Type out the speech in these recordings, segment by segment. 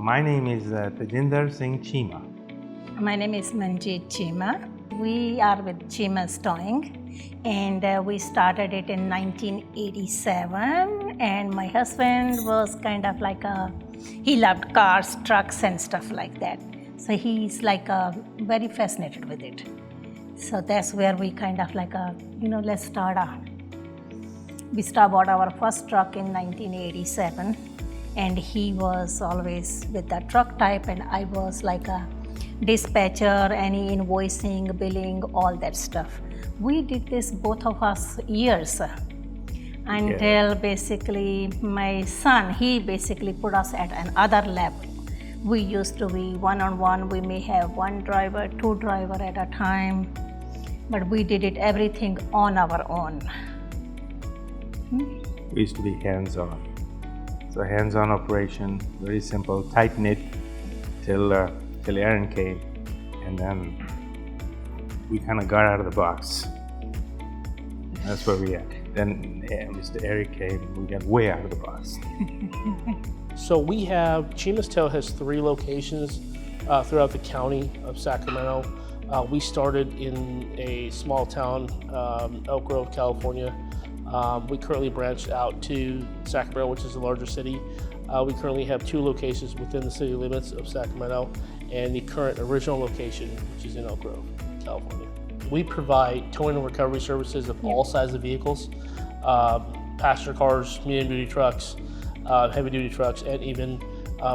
My name is Tajinder Singh Chima. My name is Manjeet Chima. We are with Chima's Towing, and we started it in 1987. And my husband was kind of like he loved cars, trucks, and stuff like that. So he's like very fascinated with it. So that's where we kind of like let's start. We bought our first truck in 1987, and he was always with the truck type, and I was like a dispatcher, any invoicing, billing, all that stuff. We did this, both of us, years until basically my son, he basically put us at another level. We used to be one-on-one. We may have one driver, two driver at a time, but we did it everything on our own. We used to be hands-on. So hands-on operation, very simple, tight-knit till Aaron came, and then we kind of got out of the box. That's where we at. Then Mr. Eric came, and we got way out of the box. So we have, Chima's Tow has 3 locations throughout the county of Sacramento. We started in a small town, Elk Grove, California. We currently branched out to Sacramento, which is the larger city. We currently have 2 locations within the city limits of Sacramento, and the current original location, which is in Elk Grove, California. We provide towing and recovery services of all sizes of vehicles, passenger cars, medium duty trucks, heavy duty trucks, and even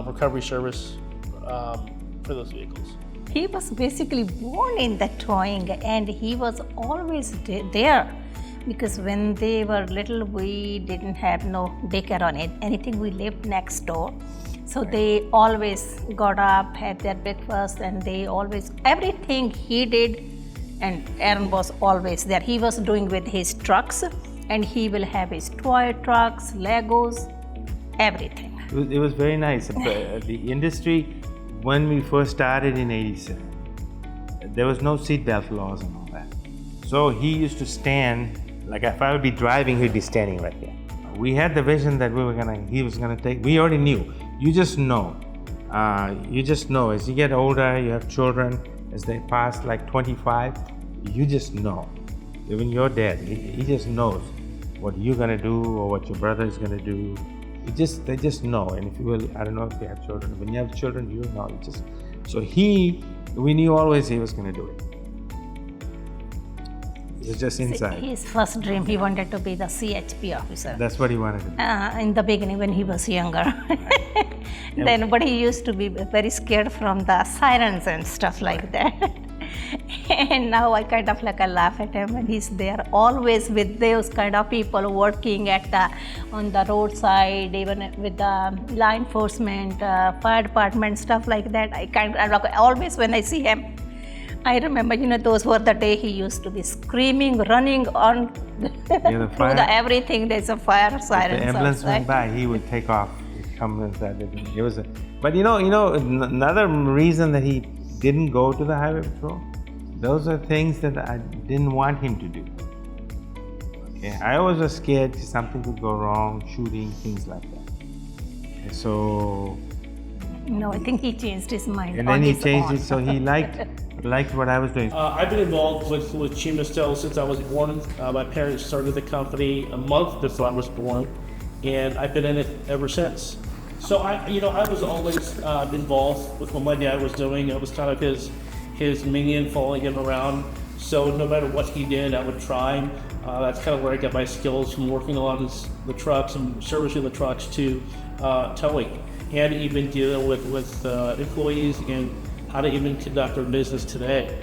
recovery service for those vehicles. He was basically born in the towing, and he was always there. Because when they were little, we didn't have no daycare on it, anything. We lived next door. So they always got up, had their breakfast, and they always, everything he did, and Aaron was always there. He was doing with his trucks, and he will have his toy trucks, Legos, everything. It was very nice. The industry, when we first started in '87, there was no seatbelt laws and all that. So he used to stand, like if I would be driving, he'd be standing right there. We had the vision that he was gonna take, we already knew. You just know as you get older, you have children, as they pass like 25, you just know. Even your dad, he just knows what you're gonna do or what your brother is gonna do. They just know. And if you will, I don't know if you have children, when you have children, you know, we knew always he was gonna do it. It's just inside. His first dream, he wanted to be the CHP officer. That's what he wanted to be. In the beginning, when he was younger. But he used to be very scared from the sirens and stuff like that. And now I kind of like I laugh at him, and he's there always with those kind of people working on the roadside, even with the law enforcement, fire department, stuff like that. I always when I see him, I remember, those were the day he used to be screaming, running on through everything. There's a fire siren. If the ambulance went by, he would take off. But another reason that he didn't go to the highway patrol, those are things that I didn't want him to do. Okay, I always was scared something could go wrong, shooting, things like that. And so. No, I think he changed his mind. And then he changed it, so he liked what I was doing. I've been involved with Chima's Tow since I was born. My parents started the company a month before I was born, and I've been in it ever since. So I was always involved with what my dad was doing. I was kind of his minion, following him around. So no matter what he did, I would try. That's kind of where I got my skills from working on the trucks and servicing the trucks to towing, and even dealing with employees and how to even conduct their business today.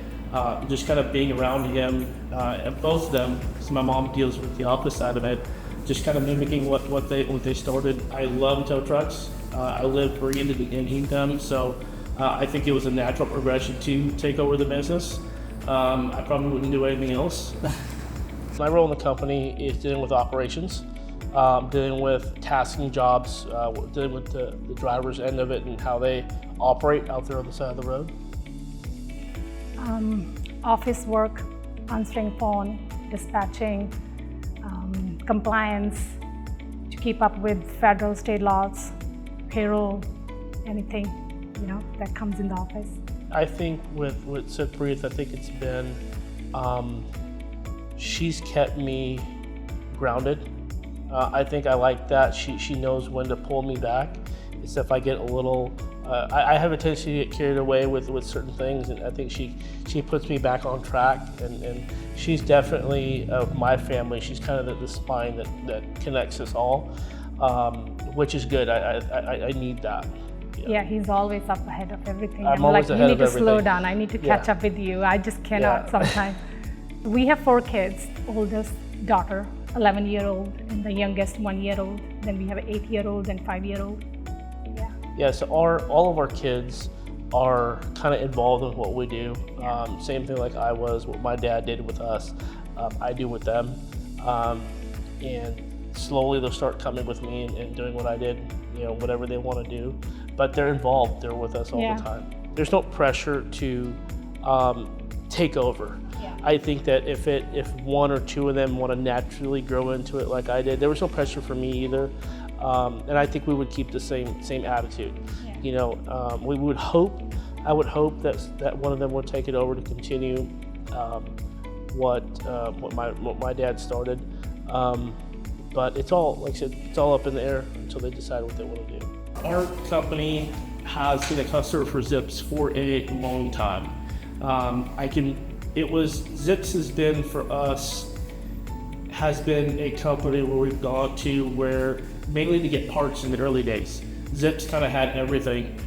Just kind of being around him and both of them, because my mom deals with the opposite side of it, just kind of mimicking what they started. I love tow trucks. I live, breathe, and eat them, so I think it was a natural progression to take over the business. I probably wouldn't do anything else. My role in the company is dealing with operations, dealing with tasking jobs, dealing with the driver's end of it and how they operate out there on the side of the road. Office work, answering phone, dispatching, compliance, to keep up with federal, state laws, payroll, anything, that comes in the office. I think with Sip Breathe, I think it's been, she's kept me grounded. I think I like that. She knows when to pull me back. It's if I get a little, I have a tendency to get carried away with certain things, and I think she puts me back on track, and she's definitely, of my family, she's kind of the spine that connects us all, which is good. I need that. Yeah, he's always up ahead of everything. I'm always like, ahead you of need to slow everything. down. I need to catch up with you. I just cannot sometimes. We have 4 kids. Oldest daughter, 11-year-old, and the youngest 1-year-old. Then we have an 8-year-old and 5-year-old. Yeah, so all of our kids are kind of involved with what we do. Same thing like I was, what my dad did with us, I do with them. And slowly they'll start coming with me and doing what I did, whatever they want to do. But they're involved, they're with us all the time. There's no pressure to take over. I think that if 1 or 2 of them want to naturally grow into it like I did, there was no pressure for me either. And I think we would keep the same attitude. I would hope that one of them would take it over to continue what my dad started. But it's all, like I said, it's all up in the air until they decide what they want to do. Our company has been a customer for Zips for a long time. Zips has been for us, has been a company where we've gone to where mainly to get parts in the early days. Zips kind of had everything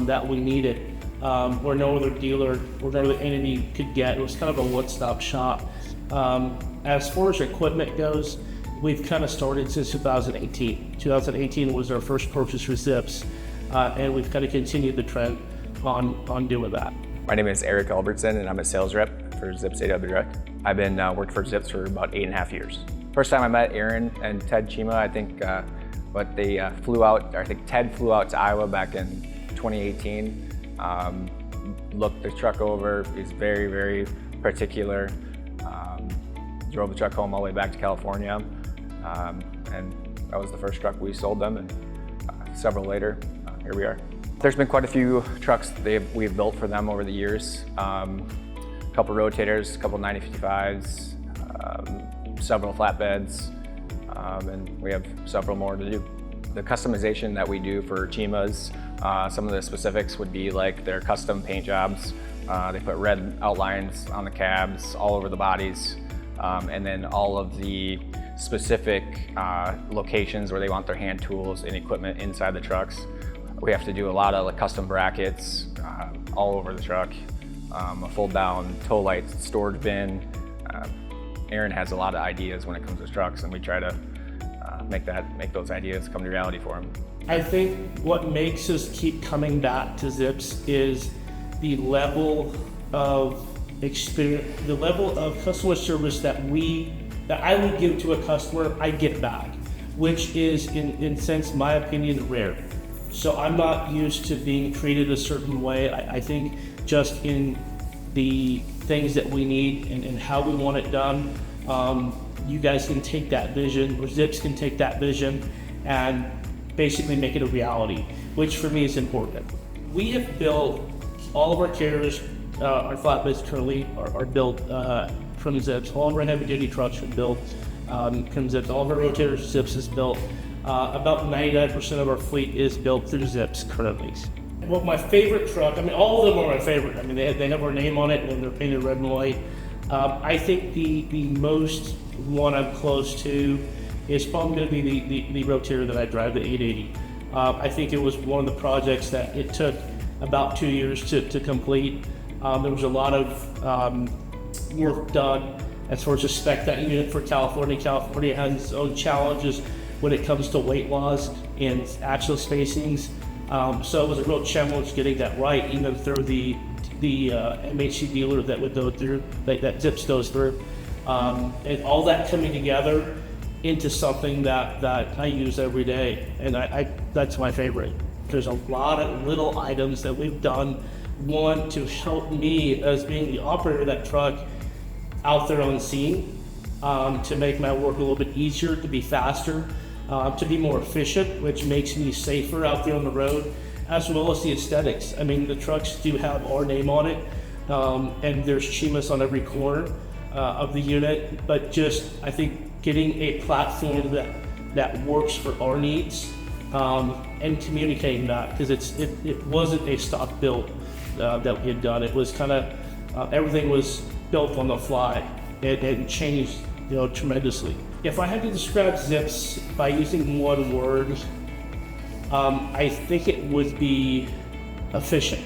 that we needed, where no other dealer or no other entity could get. It was kind of a one-stop shop. As far as equipment goes, we've kind of started since 2018. 2018 was our first purchase for Zips, and we've kind of continued the trend on doing that. My name is Eric Albertson, and I'm a sales rep for Zips AW Direct. I've been worked for Zips for about 8.5 years. First time I met Aaron and Ted Chima, I think they flew out, I think Ted flew out to Iowa back in 2018, looked the truck over, he's very, very particular, drove the truck home all the way back to California, and that was the first truck we sold them, and several later, here we are. There's been quite a few trucks we've built for them over the years. A couple rotators, a couple 9055s, several flatbeds, and we have several more to do. The customization that we do for Chimas, some of the specifics would be like their custom paint jobs. They put red outlines on the cabs, all over the bodies, and then all of the specific locations where they want their hand tools and equipment inside the trucks. We have to do a lot of custom brackets all over the truck, a fold down tow light storage bin. Aaron has a lot of ideas when it comes to trucks, and we try to make those ideas come to reality for him. I think what makes us keep coming back to Zips is the level of experience, the level of customer service that I would give to a customer, I get back, which is in sense, my opinion, rare. So I'm not used to being treated a certain way. I think just in the things that we need and how we want it done, you guys can take that vision, or Zips can take that vision and basically make it a reality, which for me is important. We have built all of our carriers, our flatbeds currently are built from Zips. All of our heavy duty trucks are built from Zips. All of our rotators, Zips is built. About 99% of our fleet is built through Zips currently. Well, my favorite truck, all of them are my favorite. They have our name on it and they're painted red and white. I think the most one I'm close to is probably going to be the rotator that I drive, the 880. I think it was one of the projects that it took about 2 years to complete. There was a lot of work done as far as to spec that unit for California. California has its own challenges when it comes to weight laws and axle spacings. So it was a real challenge getting that right, even through the MHC dealer that would go through, that Zips goes through. And all that coming together into something that I use every day, and that's my favorite. There's a lot of little items that we've done, one, to help me as being the operator of that truck out there on scene, to make my work a little bit easier, to be faster, to be more efficient, which makes me safer out there on the road. as well as the aesthetics. I mean, the trucks do have our name on it, and there's Chimas on every corner of the unit, but just, I think, getting a platform that works for our needs, and communicating that, because it wasn't a stock build that we had done. It was kind of, everything was built on the fly. It changed, tremendously. If I had to describe Zips by using one word, I think it would be efficient.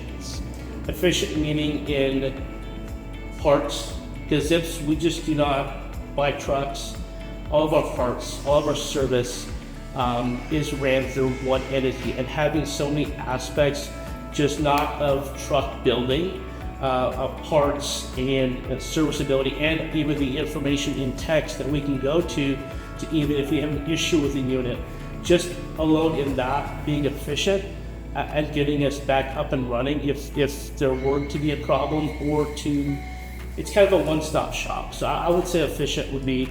Efficient meaning in parts, because Zips, we just do not buy trucks. All of our parts, all of our service is ran through one entity, and having so many aspects, just not of truck building, of parts and serviceability, and even the information in text that we can go to even if we have an issue with the unit. Just alone in that, being efficient and getting us back up and running if there were to be a problem, or it's kind of a one-stop shop. So I would say efficient would be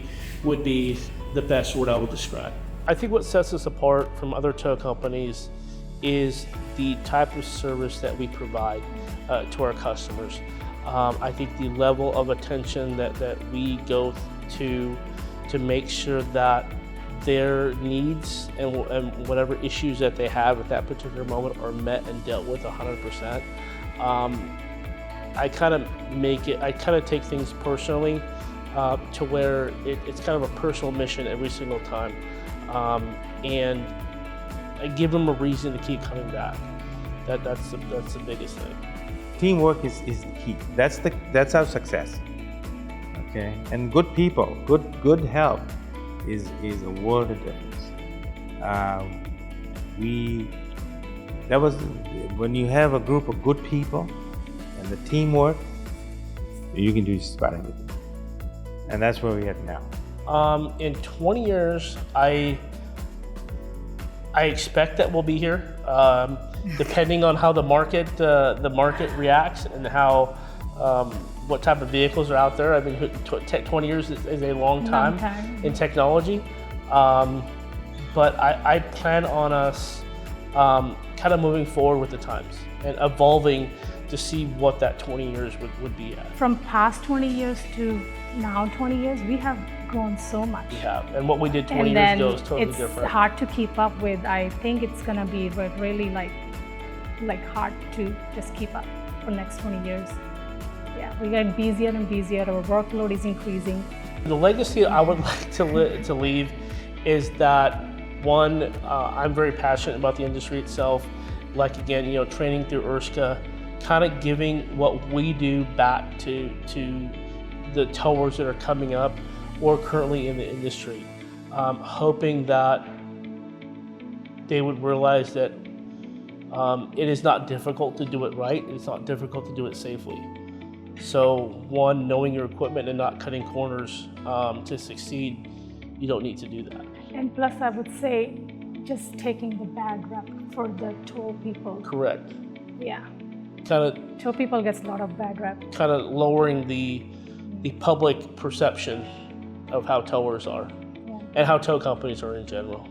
the best word I would describe. I think what sets us apart from other tow companies is the type of service that we provide to our customers. I think the level of attention that we go to make sure that their needs and whatever issues that they have at that particular moment are met and dealt with 100%. I kind of take things personally to where it's kind of a personal mission every single time. And I give them a reason to keep coming back. That's the biggest thing. Teamwork is the key. That's our success. Okay, and good people, good help is a world of difference. When you have a group of good people and the teamwork, you can do just about anything. And that's where we're at now. In 20 years, I expect that we'll be here, depending on how the market reacts and how what type of vehicles are out there. I mean, 20 years is a long time in technology, but I plan on us kind of moving forward with the times and evolving to see what that 20 years would be at. From past 20 years to now 20 years, we have grown so much. We have, and what we did 20 and years ago is totally it's different. It's hard to keep up with. I think it's gonna be really like hard to just keep up for the next 20 years. Yeah, we get busier and busier. Our workload is increasing. The legacy I would like to leave is that, one, I'm very passionate about the industry itself. Like, again, training through ERSCA, kind of giving what we do back to the towers that are coming up or currently in the industry. Hoping that they would realize that it is not difficult to do it right. It's not difficult to do it safely. So, one, knowing your equipment and not cutting corners to succeed, you don't need to do that. And plus, I would say, just taking the bad rep for the tow people. Correct. Yeah. Tow people gets a lot of bad rep. Kind of lowering the public perception of how towers are, and how tow companies are in general.